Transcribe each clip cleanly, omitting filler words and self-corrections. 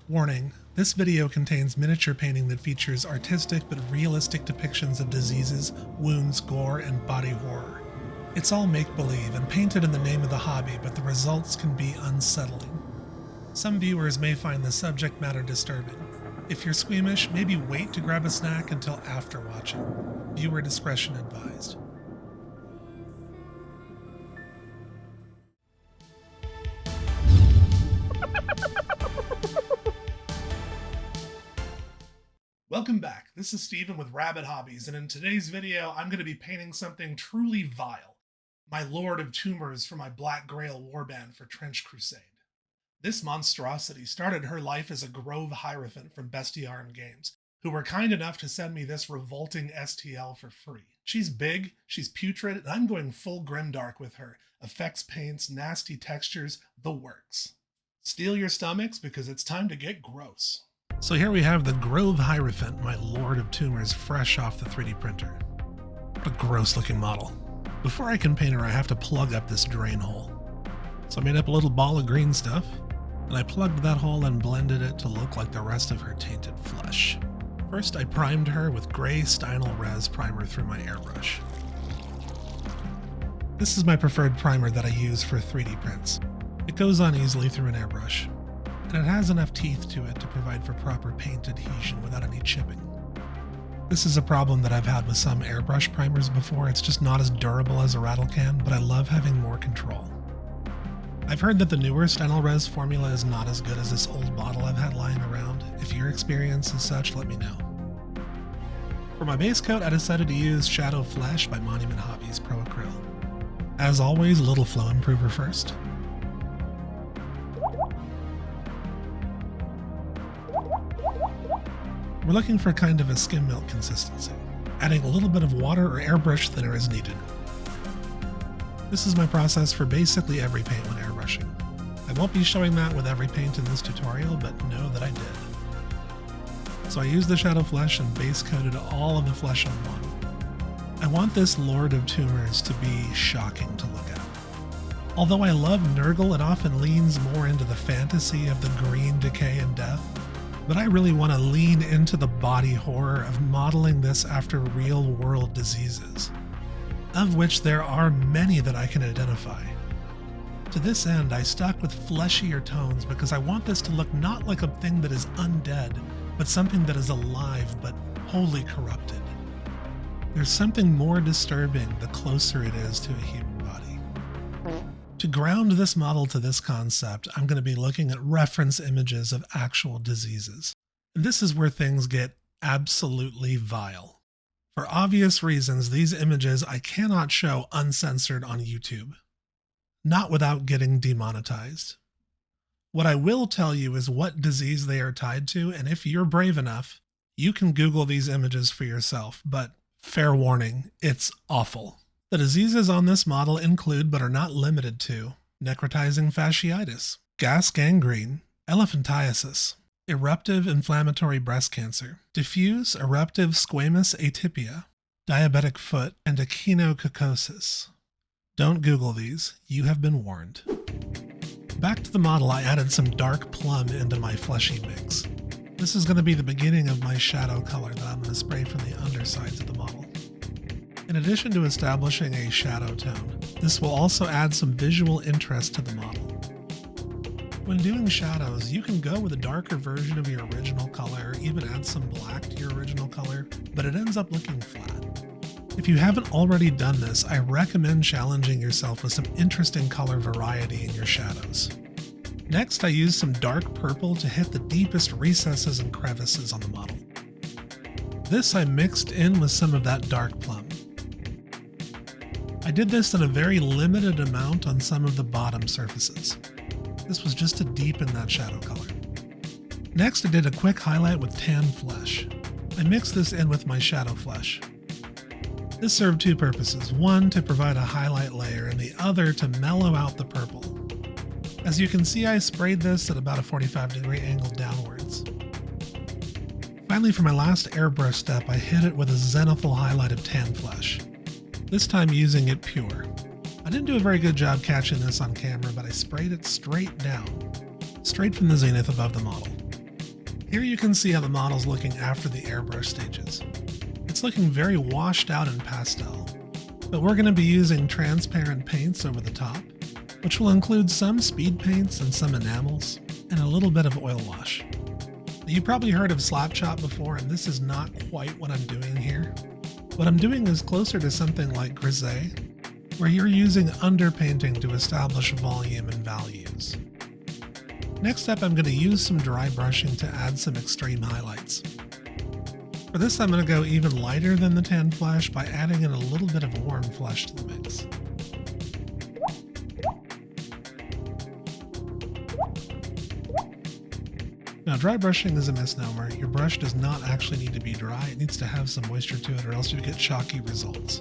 Warning, this video contains miniature painting that features artistic but realistic depictions of diseases, wounds, gore, and body horror. It's all make-believe and painted in the name of the hobby, but the results can be unsettling. Some viewers may find the subject matter disturbing. If you're squeamish, maybe wait to grab a snack until after watching. Viewer discretion advised. Welcome back, this is Steven with Rabbit Hobbies, and in today's video I'm going to be painting something truly vile. My Lord of Tumors for my Black Grail warband for Trench Crusade. This monstrosity started her life as a Grove Hierophant from Bestiarum Games, who were kind enough to send me this revolting STL for free. She's big, she's putrid, and I'm going full Grimdark with her. Effects paints, nasty textures, the works. Steel your stomachs because it's time to get gross. So here we have the Grove Hierophant, my Lord of Tumors, fresh off the 3D printer. What a gross looking model. Before I can paint her, I have to plug up this drain hole. So I made up a little ball of green stuff, and I plugged that hole and blended it to look like the rest of her tainted flesh. First, I primed her with gray Stynel Res primer through my airbrush. This is my preferred primer that I use for 3D prints. It goes on easily through an airbrush, and it has enough teeth to it to provide for proper paint adhesion without any chipping. This is a problem that I've had with some airbrush primers before. It's just not as durable as a rattle can, but I love having more control. I've heard that the newer Stynel Res formula is not as good as this old bottle I've had lying around. If your experience is such, let me know. For my base coat, I decided to use Shadow Flesh by Monument Hobbies Pro Acryl. As always, a little flow improver first. We're looking for kind of a skim milk consistency. Adding a little bit of water or airbrush thinner is needed. This is my process for basically every paint when airbrushing. I won't be showing that with every paint in this tutorial, but know that I did. So I used the Shadow Flesh and base coated all of the flesh on the model. I want this Lord of Tumors to be shocking to look at. Although I love Nurgle, it often leans more into the fantasy of the green decay and death. But I really want to lean into the body horror of modeling this after real-world diseases, of which there are many that I can identify. To this end, I stuck with fleshier tones because I want this to look not like a thing that is undead, but something that is alive but wholly corrupted. There's something more disturbing the closer it is to a human body. To ground this model to this concept, I'm going to be looking at reference images of actual diseases. And this is where things get absolutely vile. For obvious reasons, these images I cannot show uncensored on YouTube. Not without getting demonetized. What I will tell you is what disease they are tied to, and if you're brave enough, you can Google these images for yourself, but fair warning, it's awful. The diseases on this model include, but are not limited to, necrotizing fasciitis, gas gangrene, elephantiasis, eruptive inflammatory breast cancer, diffuse eruptive squamous atypia, diabetic foot, and echinococosis. Don't Google these, you have been warned. Back to the model, I added some dark plum into my fleshy mix. This is going to be the beginning of my shadow color that I'm going to spray from the undersides of the model. In addition to establishing a shadow tone, this will also add some visual interest to the model. When doing shadows, you can go with a darker version of your original color, or even add some black to your original color, but it ends up looking flat. If you haven't already done this, I recommend challenging yourself with some interesting color variety in your shadows. Next, I used some dark purple to hit the deepest recesses and crevices on the model. This I mixed in with some of that dark plum. I did this in a very limited amount on some of the bottom surfaces. This was just to deepen that shadow color. Next, I did a quick highlight with tan flesh. I mixed this in with my shadow flesh. This served two purposes, one to provide a highlight layer and the other to mellow out the purple. As you can see, I sprayed this at about a 45-degree angle downwards. Finally, for my last airbrush step, I hit it with a zenithal highlight of tan flesh. This time using it pure. I didn't do a very good job catching this on camera, but I sprayed it straight down, straight from the zenith above the model. Here you can see how the model's looking after the airbrush stages. It's looking very washed out in pastel, but we're going to be using transparent paints over the top, which will include some speed paints and some enamels, and a little bit of oil wash. Now, you probably heard of slap chop before, and this is not quite what I'm doing here. What I'm doing is closer to something like Crusade, where you're using underpainting to establish volume and values. Next up, I'm going to use some dry brushing to add some extreme highlights. For this, I'm going to go even lighter than the tan flesh by adding in a little bit of warm flesh to the mix. Now, dry brushing is a misnomer. Your brush does not actually need to be dry. It needs to have some moisture to it, or else you get chalky results.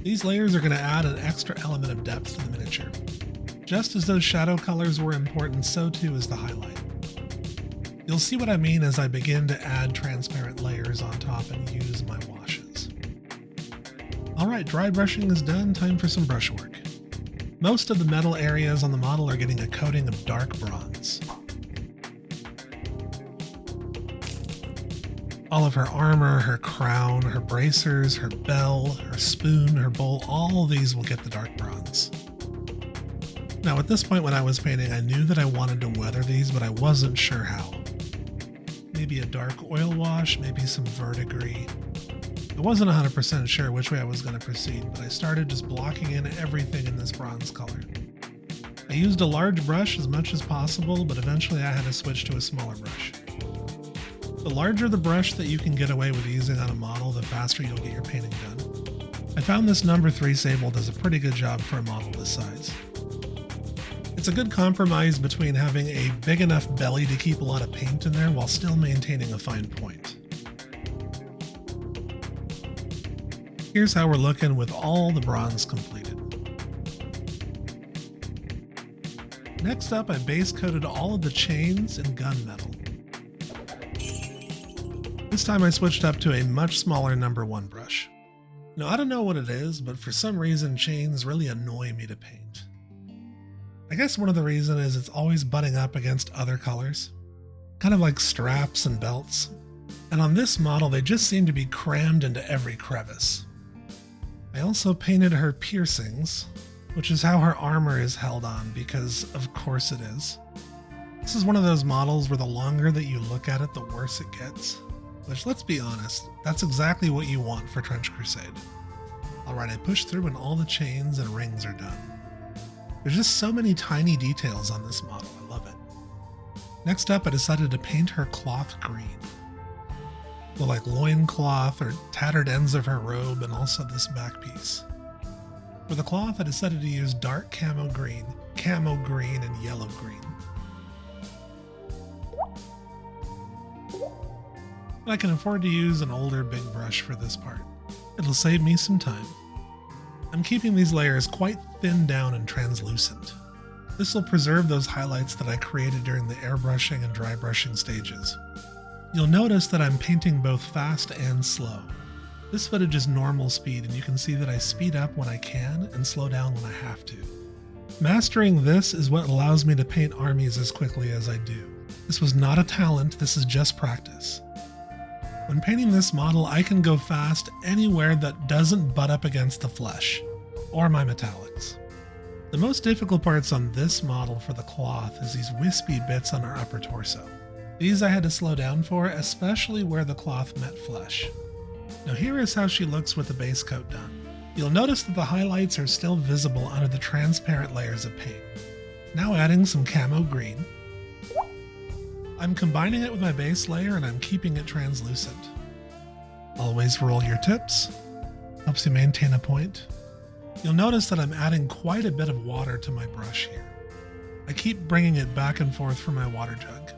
These layers are going to add an extra element of depth to the miniature. Just as those shadow colors were important, so too is the highlight. You'll see what I mean as I begin to add transparent layers on top and use my washes. Alright, dry brushing is done, time for some brushwork. Most of the metal areas on the model are getting a coating of dark bronze. All of her armor, her crown, her bracers, her bell, her spoon, her bowl, all of these will get the dark bronze. Now at this point when I was painting, I knew that I wanted to weather these, but I wasn't sure how. Maybe a dark oil wash, maybe some verdigris. I wasn't 100% sure which way I was going to proceed, but I started just blocking in everything in this bronze color. I used a large brush as much as possible, but eventually I had to switch to a smaller brush. The larger the brush that you can get away with using on a model, the faster you'll get your painting done. I found this number 3 sable does a pretty good job for a model this size. It's a good compromise between having a big enough belly to keep a lot of paint in there while still maintaining a fine point. Here's how we're looking with all the bronze completed. Next up, I base coated all of the chains in gunmetal. This time I switched up to a much smaller number 1 brush. Now I don't know what it is, but for some reason chains really annoy me to paint. I guess one of the reasons is it's always butting up against other colors, kind of like straps and belts. And on this model, they just seem to be crammed into every crevice. I also painted her piercings, which is how her armor is held on, because of course it is. This is one of those models where the longer that you look at it, the worse it gets. Which, let's be honest, that's exactly what you want for Trench Crusade. Alright, I pushed through and all the chains and rings are done. There's just so many tiny details on this model, I love it. Next up, I decided to paint her cloth green. The like loincloth or tattered ends of her robe and also this back piece. For the cloth, I decided to use dark camo green, and yellow green. I can afford to use an older big brush for this part. It'll save me some time. I'm keeping these layers quite thin down and translucent. This will preserve those highlights that I created during the airbrushing and dry brushing stages. You'll notice that I'm painting both fast and slow. This footage is normal speed, and you can see that I speed up when I can and slow down when I have to. Mastering this is what allows me to paint armies as quickly as I do. This was not a talent, this is just practice. When painting this model, I can go fast anywhere that doesn't butt up against the flesh, or my metallics. The most difficult parts on this model for the cloth is these wispy bits on our upper torso. These I had to slow down for, especially where the cloth met flesh. Now here is how she looks with the base coat done. You'll notice that the highlights are still visible under the transparent layers of paint. Now adding some camo green. I'm combining it with my base layer and I'm keeping it translucent. Always roll your tips. Helps you maintain a point. You'll notice that I'm adding quite a bit of water to my brush here. I keep bringing it back and forth from my water jug.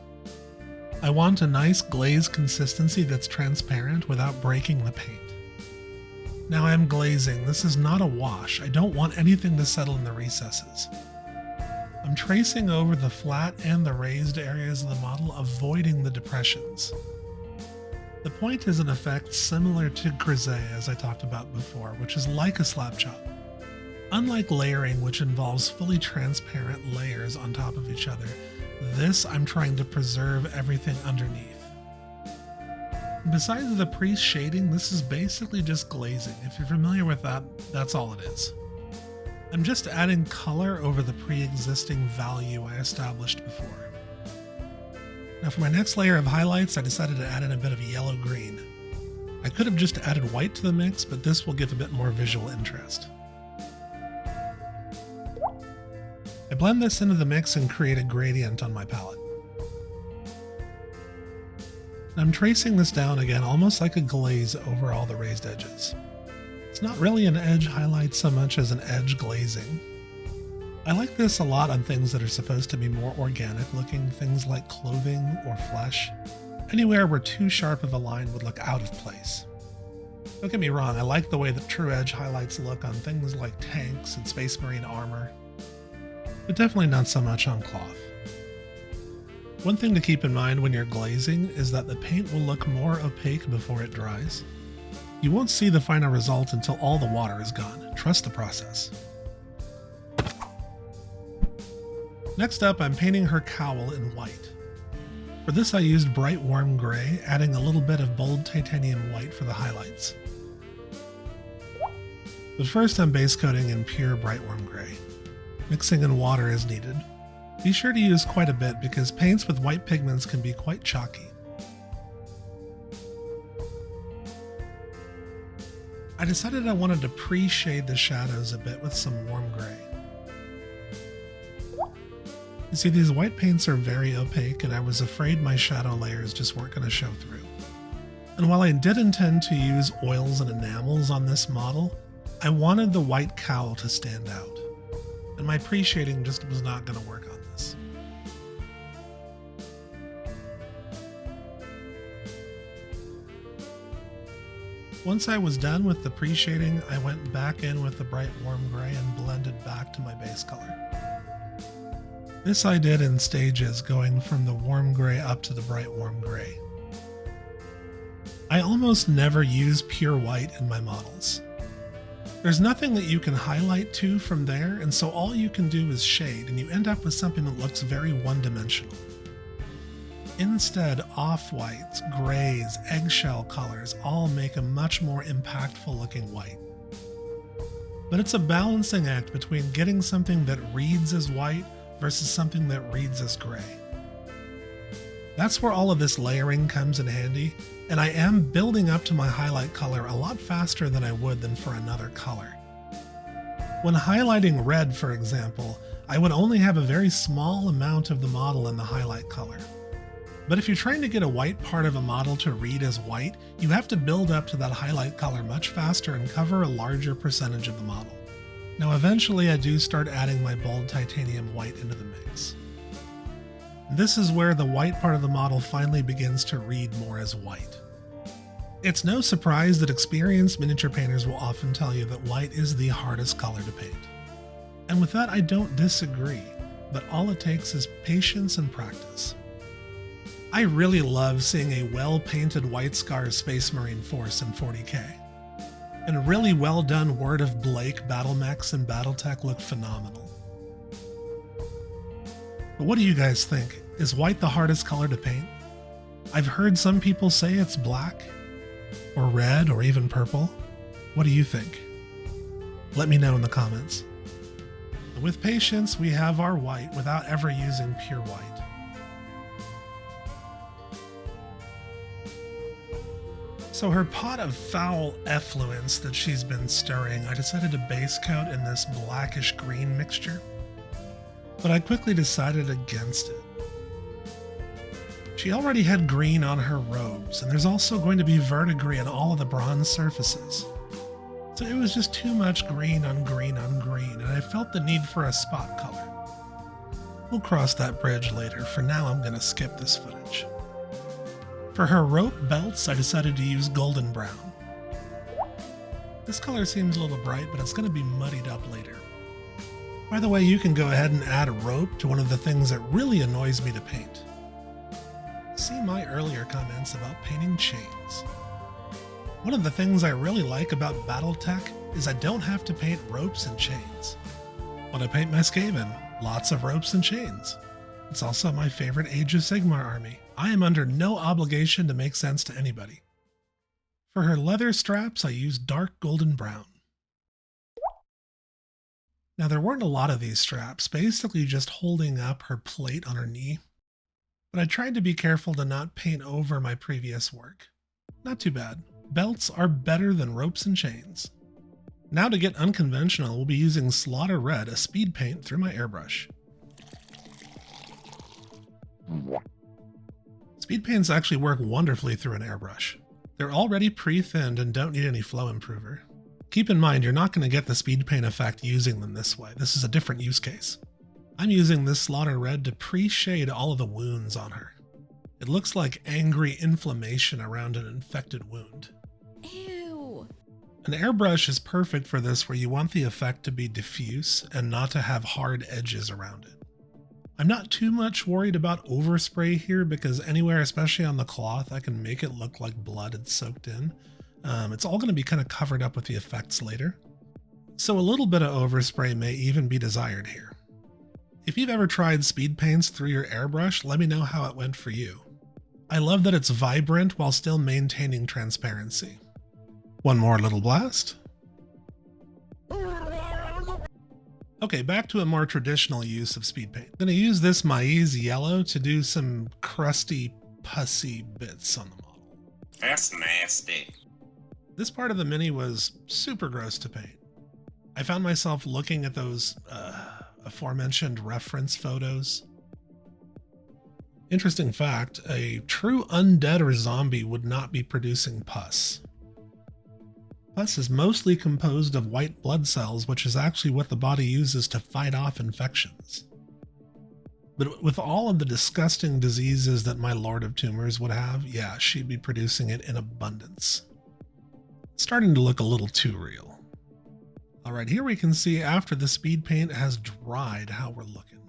I want a nice glazed consistency that's transparent without breaking the paint. Now I'm glazing. This is not a wash. I don't want anything to settle in the recesses. I'm tracing over the flat and the raised areas of the model, avoiding the depressions. The point is an effect similar to Crusade, as I talked about before, which is like a slap chop. Unlike layering, which involves fully transparent layers on top of each other, This, I'm trying to preserve everything underneath. Besides the pre-shading, this is basically just glazing. If you're familiar with that, that's all it is. I'm just adding color over the pre-existing value I established before. Now for my next layer of highlights, I decided to add in a bit of yellow-green. I could have just added white to the mix, but this will give a bit more visual interest. I blend this into the mix and create a gradient on my palette. I'm tracing this down again, almost like a glaze over all the raised edges. It's not really an edge highlight so much as an edge glazing. I like this a lot on things that are supposed to be more organic looking, things like clothing or flesh. Anywhere where too sharp of a line would look out of place. Don't get me wrong, I like the way that true edge highlights look on things like tanks and Space Marine armor, but definitely not so much on cloth. One thing to keep in mind when you're glazing is that the paint will look more opaque before it dries. You won't see the final result until all the water is gone. Trust the process. Next up, I'm painting her cowl in white. For this I used bright warm gray, adding a little bit of bold titanium white for the highlights. But first I'm base coating in pure bright warm gray. Mixing in water as needed. Be sure to use quite a bit because paints with white pigments can be quite chalky. I decided I wanted to pre-shade the shadows a bit with some warm gray. You see, these white paints are very opaque and I was afraid my shadow layers just weren't going to show through. And while I did intend to use oils and enamels on this model, I wanted the white cowl to stand out. And my pre-shading just was not going to work on this. Once I was done with the pre-shading, I went back in with the bright warm gray and blended back to my base color. This I did in stages, going from the warm gray up to the bright warm gray. I almost never use pure white in my models. There's nothing that you can highlight to from there, and so all you can do is shade, and you end up with something that looks very one-dimensional. Instead, off-whites, grays, eggshell colors all make a much more impactful looking white. But it's a balancing act between getting something that reads as white versus something that reads as gray. That's where all of this layering comes in handy, and I am building up to my highlight color a lot faster than I would than for another color. When highlighting red, for example, I would only have a very small amount of the model in the highlight color. But if you're trying to get a white part of a model to read as white, you have to build up to that highlight color much faster and cover a larger percentage of the model. Now eventually I do start adding my bold titanium white into the mix. This is where the white part of the model finally begins to read more as white. It's no surprise that experienced miniature painters will often tell you that white is the hardest color to paint. And with that I don't disagree, but all it takes is patience and practice. I really love seeing a well-painted White Scar Space Marine force in 40k. And really well done Word of Blake battle mechs and Battletech look phenomenal. But what do you guys think? Is white the hardest color to paint? I've heard some people say it's black, or red, or even purple. What do you think? Let me know in the comments. With patience, we have our white without ever using pure white. So her pot of foul effluence that she's been stirring, I decided to base coat in this blackish green mixture. But I quickly decided against it. She already had green on her robes, and there's also going to be verdigris on all of the bronze surfaces. So it was just too much green on green on green, and I felt the need for a spot color. We'll cross that bridge later. For now, I'm going to skip this footage. For her rope belts, I decided to use golden brown. This color seems a little bright, but it's going to be muddied up later. By the way, you can go ahead and add a rope to one of the things that really annoys me to paint. See my earlier comments about painting chains. One of the things I really like about Battletech is I don't have to paint ropes and chains. When I paint my Skaven, lots of ropes and chains. It's also my favorite Age of Sigmar army. I am under no obligation to make sense to anybody. For her leather straps, I used dark golden brown. Now there weren't a lot of these straps, basically just holding up her plate on her knee. But I tried to be careful to not paint over my previous work. Not too bad. Belts are better than ropes and chains. Now to get unconventional, we'll be using Slaughter Red, a speed paint, through my airbrush. Speed paints actually work wonderfully through an airbrush. They're already pre-thinned and don't need any flow improver. Keep in mind, you're not going to get the speed paint effect using them this way. This is a different use case. I'm using this Slaughter Red to pre-shade all of the wounds on her. It looks like angry inflammation around an infected wound. Ew. An airbrush is perfect for this, where you want the effect to be diffuse and not to have hard edges around it. I'm not too much worried about overspray here, because anywhere, especially on the cloth, I can make it look like blood had soaked in. It's all going to be kind of covered up with the effects later. So a little bit of overspray may even be desired here. If you've ever tried speed paints through your airbrush, let me know how it went for you. I love that it's vibrant while still maintaining transparency. One more little blast. Okay, back to a more traditional use of speed paint. I'm going to use this maize yellow to do some crusty, pussy bits on the model. That's nasty. This part of the mini was super gross to paint. I found myself looking at those aforementioned reference photos. Interesting fact, a true undead or zombie would not be producing pus. Pus is mostly composed of white blood cells, which is actually what the body uses to fight off infections. But with all of the disgusting diseases that my Lord of Tumors would have, yeah, she'd be producing it in abundance. It's starting to look a little too real. Alright, here we can see after the speed paint has dried how we're looking.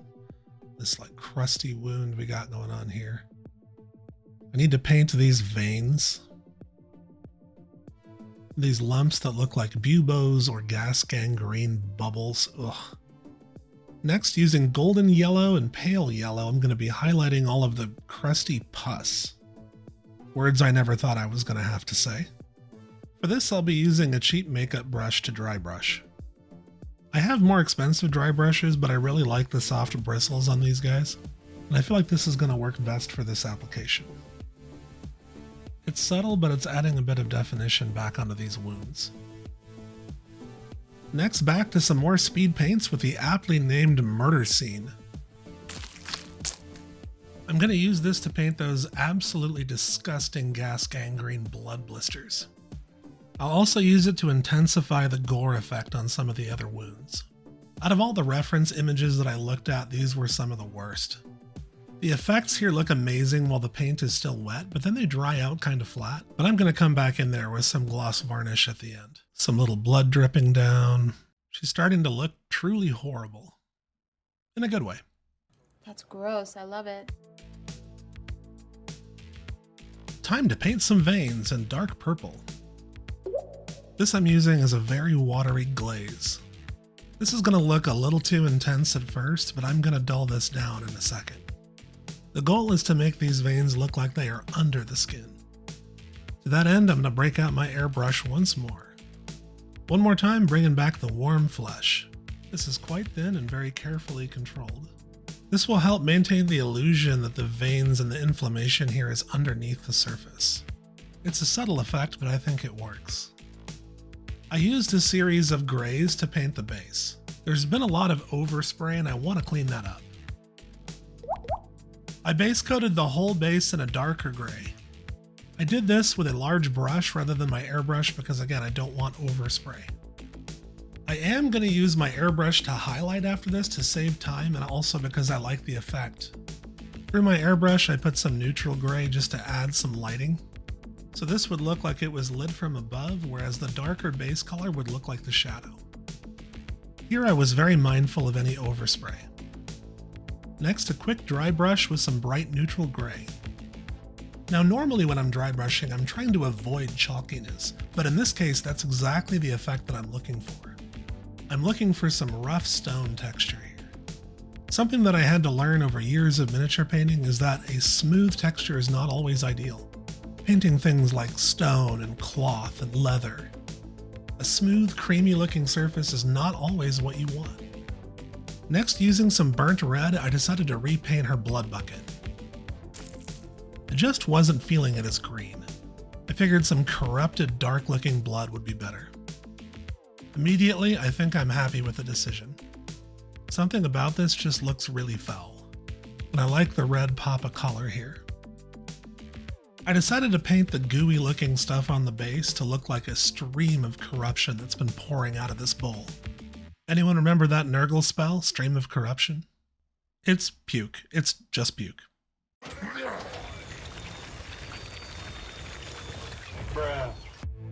This like crusty wound we got going on here. I need to paint these veins. These lumps that look like buboes or gas gangrene bubbles. Ugh. Next, using golden yellow and pale yellow, I'm going to be highlighting all of the crusty pus. Words I never thought I was going to have to say. For this, I'll be using a cheap makeup brush to dry brush. I have more expensive dry brushes, but I really like the soft bristles on these guys, and I feel like this is going to work best for this application. It's subtle, but it's adding a bit of definition back onto these wounds. Next, back to some more speed paints with the aptly named Murder Scene. I'm going to use this to paint those absolutely disgusting gas gangrene blood blisters. I'll also use it to intensify the gore effect on some of the other wounds. Out of all the reference images that I looked at, these were some of the worst. The effects here look amazing while the paint is still wet, but then they dry out kind of flat. But I'm going to come back in there with some gloss varnish at the end. Some little blood dripping down. She's starting to look truly horrible. In a good way. That's gross. I love it. Time to paint some veins in dark purple. This I'm using is a very watery glaze. This is going to look a little too intense at first, but I'm going to dull this down in a second. The goal is to make these veins look like they are under the skin. To that end, I'm going to break out my airbrush once more. One more time, bringing back the warm flesh. This is quite thin and very carefully controlled. This will help maintain the illusion that the veins and the inflammation here is underneath the surface. It's a subtle effect, but I think it works. I used a series of grays to paint the base. There's been a lot of overspray and I want to clean that up. I base coated the whole base in a darker gray. I did this with a large brush rather than my airbrush because again, I don't want overspray. I am going to use my airbrush to highlight after this to save time and also because I like the effect. Through my airbrush, I put some neutral gray just to add some lighting. So this would look like it was lit from above, whereas the darker base color would look like the shadow. Here I was very mindful of any overspray. Next, a quick dry brush with some bright neutral gray. Now normally when I'm dry brushing, I'm trying to avoid chalkiness, but in this case that's exactly the effect that I'm looking for. I'm looking for some rough stone texture here. Something that I had to learn over years of miniature painting is that a smooth texture is not always ideal. Painting things like stone and cloth and leather, a smooth, creamy looking surface is not always what you want. Next, using some burnt red, I decided to repaint her blood bucket. I just wasn't feeling it as green. I figured some corrupted, dark looking blood would be better. Immediately, I think I'm happy with the decision. Something about this just looks really foul, and I like the red pop of color here. I decided to paint the gooey looking stuff on the base to look like a stream of corruption that's been pouring out of this bowl. Anyone remember that Nurgle spell, Stream of Corruption? It's puke. It's just puke.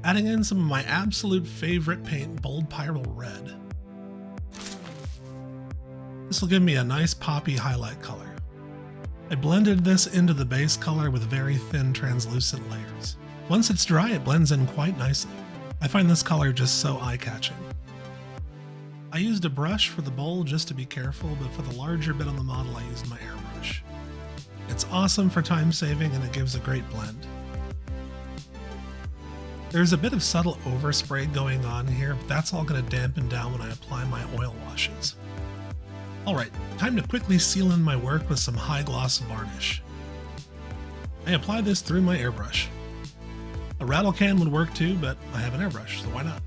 Adding in some of my absolute favorite paint, Bold Pyral Red. This will give me a nice poppy highlight color. I blended this into the base color with very thin translucent layers. Once it's dry, it blends in quite nicely. I find this color just so eye-catching. I used a brush for the bowl just to be careful, but for the larger bit on the model I used my airbrush. It's awesome for time saving and it gives a great blend. There's a bit of subtle overspray going on here, but that's all going to dampen down when I apply my oil washes. Alright, time to quickly seal in my work with some high gloss varnish. I apply this through my airbrush. A rattle can would work too, but I have an airbrush, so why not?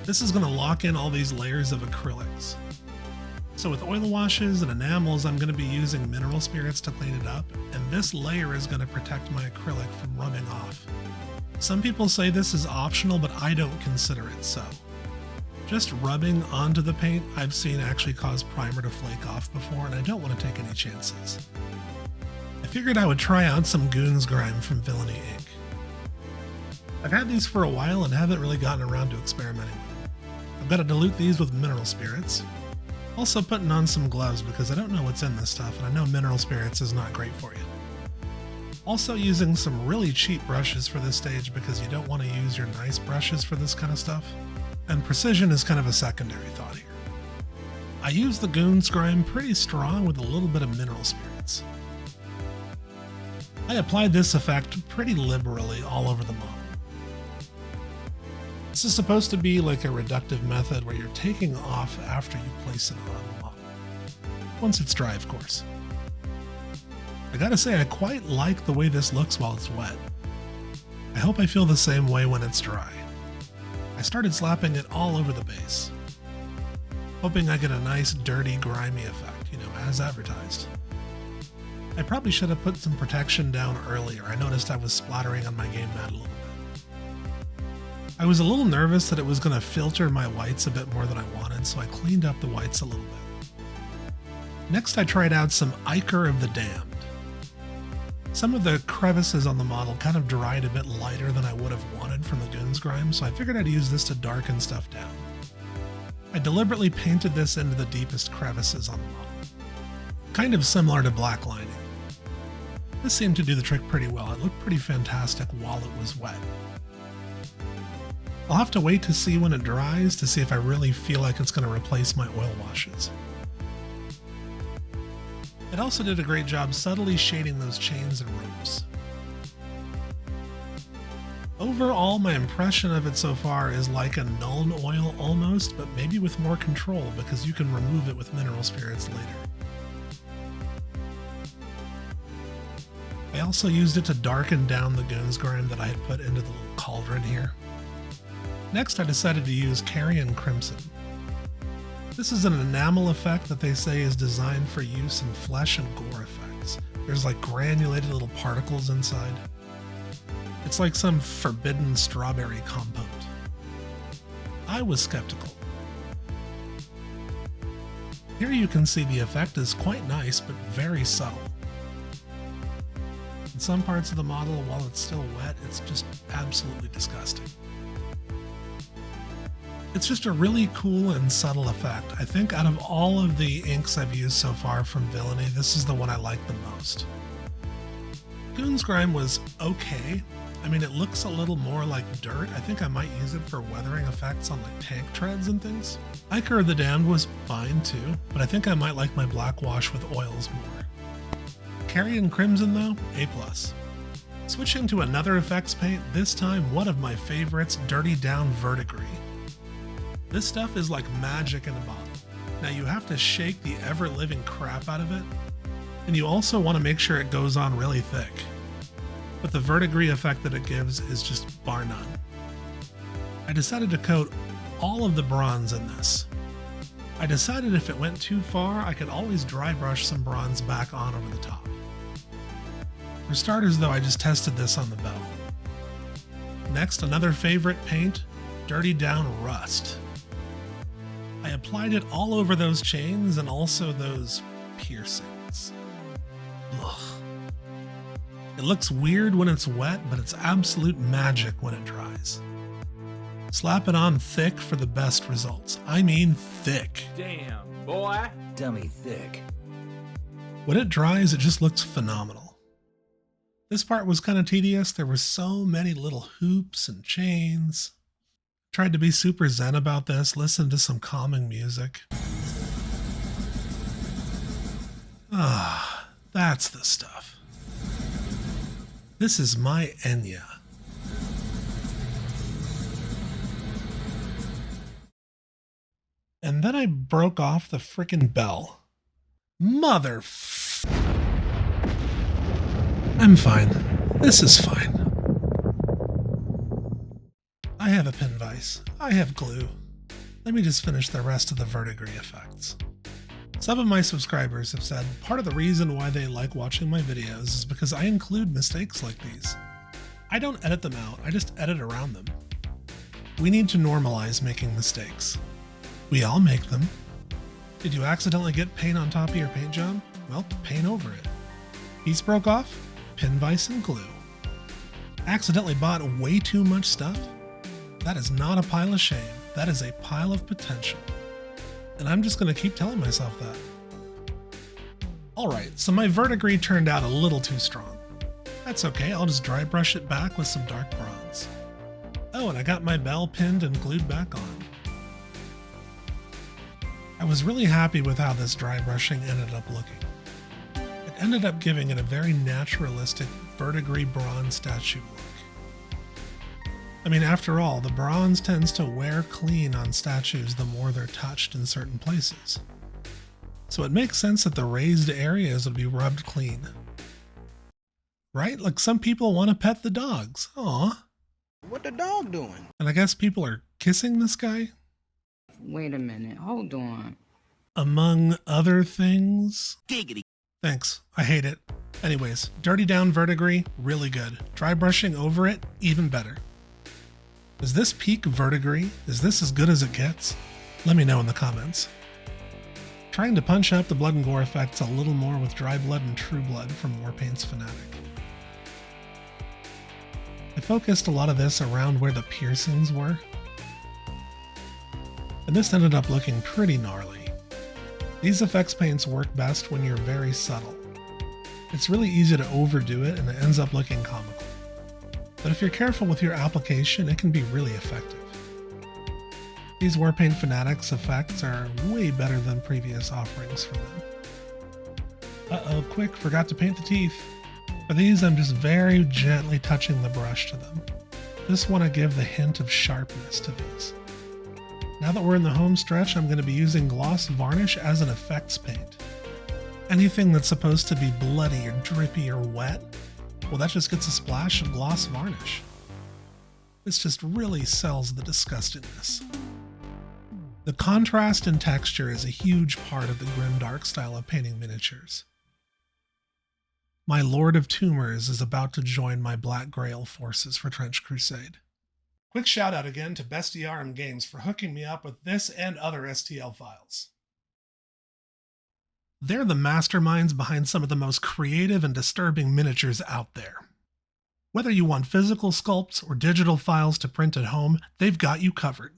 This is going to lock in all these layers of acrylics. So with oil washes and enamels, I'm going to be using mineral spirits to clean it up, and this layer is going to protect my acrylic from rubbing off. Some people say this is optional, but I don't consider it so. Just rubbing onto the paint I've seen actually cause primer to flake off before, and I don't want to take any chances. I figured I would try out some Goon's Grime from Villainy Ink. I've had these for a while and haven't really gotten around to experimenting with them. I've got to dilute these with mineral spirits. Also putting on some gloves because I don't know what's in this stuff, and I know mineral spirits is not great for you. Also using some really cheap brushes for this stage because you don't want to use your nice brushes for this kind of stuff. And precision is kind of a secondary thought here. I use the Goon's Grime pretty strong with a little bit of mineral spirits. I applied this effect pretty liberally all over the model. This is supposed to be like a reductive method where you're taking off after you place it on the model. Once it's dry, of course. I gotta say, I quite like the way this looks while it's wet. I hope I feel the same way when it's dry. I started slapping it all over the base, hoping I get a nice dirty, grimy effect, as advertised. I probably should have put some protection down earlier. I noticed I was splattering on my game mat a little bit. I was a little nervous that it was going to filter my whites a bit more than I wanted, so I cleaned up the whites a little bit. Next, I tried out some Ichor of the Damned. Some of the crevices on the model kind of dried a bit lighter than I would have wanted from the Goon's Grime, so I figured I'd use this to darken stuff down. I deliberately painted this into the deepest crevices on the model. Kind of similar to black lining. This seemed to do the trick pretty well. It looked pretty fantastic while it was wet. I'll have to wait to see when it dries to see if I really feel like it's going to replace my oil washes. It also did a great job subtly shading those chains and ropes. Overall, my impression of it so far is like a Nuln Oil almost, but maybe with more control because you can remove it with mineral spirits later. I also used it to darken down the Goon's Grime that I had put into the little cauldron here. Next, I decided to use Carrion Crimson. This is an enamel effect that they say is designed for use in flesh and gore effects. There's like granulated little particles inside. It's like some forbidden strawberry compote. I was skeptical. Here you can see the effect is quite nice, but very subtle. In some parts of the model, while it's still wet, it's just absolutely disgusting. It's just a really cool and subtle effect. I think out of all of the inks I've used so far from Villainy, this is the one I like the most. Goon's Grime was okay. I mean, it looks a little more like dirt. I think I might use it for weathering effects on like tank treads and things. Ichor of the Damned was fine too, but I think I might like my black wash with oils more. Carrion Crimson though, A+. Switching to another effects paint, this time one of my favorites, Dirty Down Verdigris. This stuff is like magic in a bottle. Now you have to shake the ever-living crap out of it, and you also want to make sure it goes on really thick. But the verdigris effect that it gives is just bar none. I decided to coat all of the bronze in this. I decided if it went too far, I could always dry brush some bronze back on over the top. For starters though, I just tested this on the bell. Next, another favorite paint, Dirty Down Rust. I applied it all over those chains and also those piercings. Ugh. It looks weird when it's wet, but it's absolute magic when it dries. Slap it on thick for the best results. I mean thick. Damn, boy. Dummy thick. When it dries, it just looks phenomenal. This part was kind of tedious. There were so many little hoops and chains. Tried to be super zen about this, listened to some calming music. Ah, that's the stuff. This is my Enya. And then I broke off the frickin' bell. I'm fine. This is fine. I have a pin vise. I have glue. Let me just finish the rest of the verdigris effects. Some of my subscribers have said part of the reason why they like watching my videos is because I include mistakes like these. I don't edit them out, I just edit around them. We need to normalize making mistakes. We all make them. Did you accidentally get paint on top of your paint job? Well, paint over it. Piece broke off? Pin vise and glue. Accidentally bought way too much stuff? That is not a pile of shame. That is a pile of potential. And I'm just going to keep telling myself that. Alright, so my verdigris turned out a little too strong. That's okay, I'll just dry brush it back with some dark bronze. Oh, and I got my bell pinned and glued back on. I was really happy with how this dry brushing ended up looking. It ended up giving it a very naturalistic verdigris bronze statue look. I mean, after all, the bronze tends to wear clean on statues the more they're touched in certain places. So it makes sense that the raised areas would be rubbed clean. Right? Like some people want to pet the dogs. Aw. What the dog doing? And I guess people are kissing this guy? Wait a minute, hold on. Among other things? Giggity. Thanks, I hate it. Anyways, Dirty Down Verdigris, really good. Dry brushing over it, even better. Is this peak verdigris? Is this as good as it gets? Let me know in the comments. Trying to punch up the blood and gore effects a little more with dry blood and true blood from Warpaint's Fanatic. I focused a lot of this around where the piercings were. And this ended up looking pretty gnarly. These effects paints work best when you're very subtle. It's really easy to overdo it and it ends up looking comical. But if you're careful with your application, it can be really effective. These Warpaint Fanatics effects are way better than previous offerings from them. Uh-oh, quick, forgot to paint the teeth. For these, I'm just very gently touching the brush to them. Just want to give the hint of sharpness to these. Now that we're in the home stretch, I'm going to be using gloss varnish as an effects paint. Anything that's supposed to be bloody or drippy or wet, well, that just gets a splash of gloss varnish. This just really sells the disgustingness. The contrast in texture is a huge part of the Grimdark style of painting miniatures. My Lord of Tumors is about to join my Black Grail forces for Trench Crusade. Quick shout out again to Bestiarum Games for hooking me up with this and other STL files. They're the masterminds behind some of the most creative and disturbing miniatures out there. Whether you want physical sculpts or digital files to print at home, they've got you covered.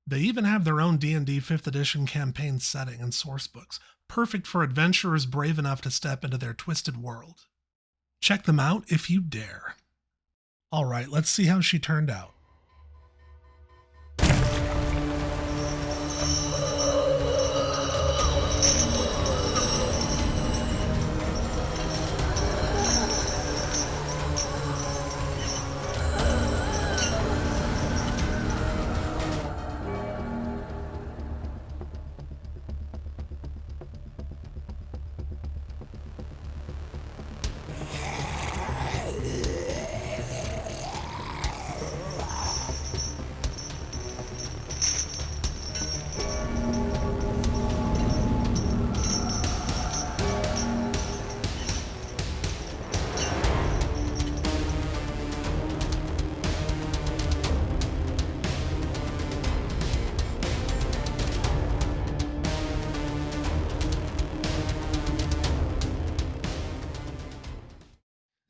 They even have their own D&D 5th edition campaign setting and sourcebooks, perfect for adventurers brave enough to step into their twisted world. Check them out if you dare. All right, let's see how she turned out.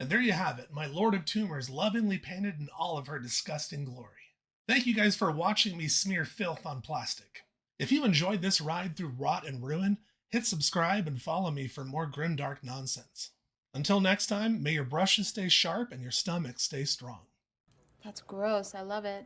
And there you have it, my Lord of Tumors lovingly painted in all of her disgusting glory. Thank you guys for watching me smear filth on plastic. If you enjoyed this ride through rot and ruin, hit subscribe and follow me for more grimdark nonsense. Until next time, may your brushes stay sharp and your stomach stay strong. That's gross. I love it.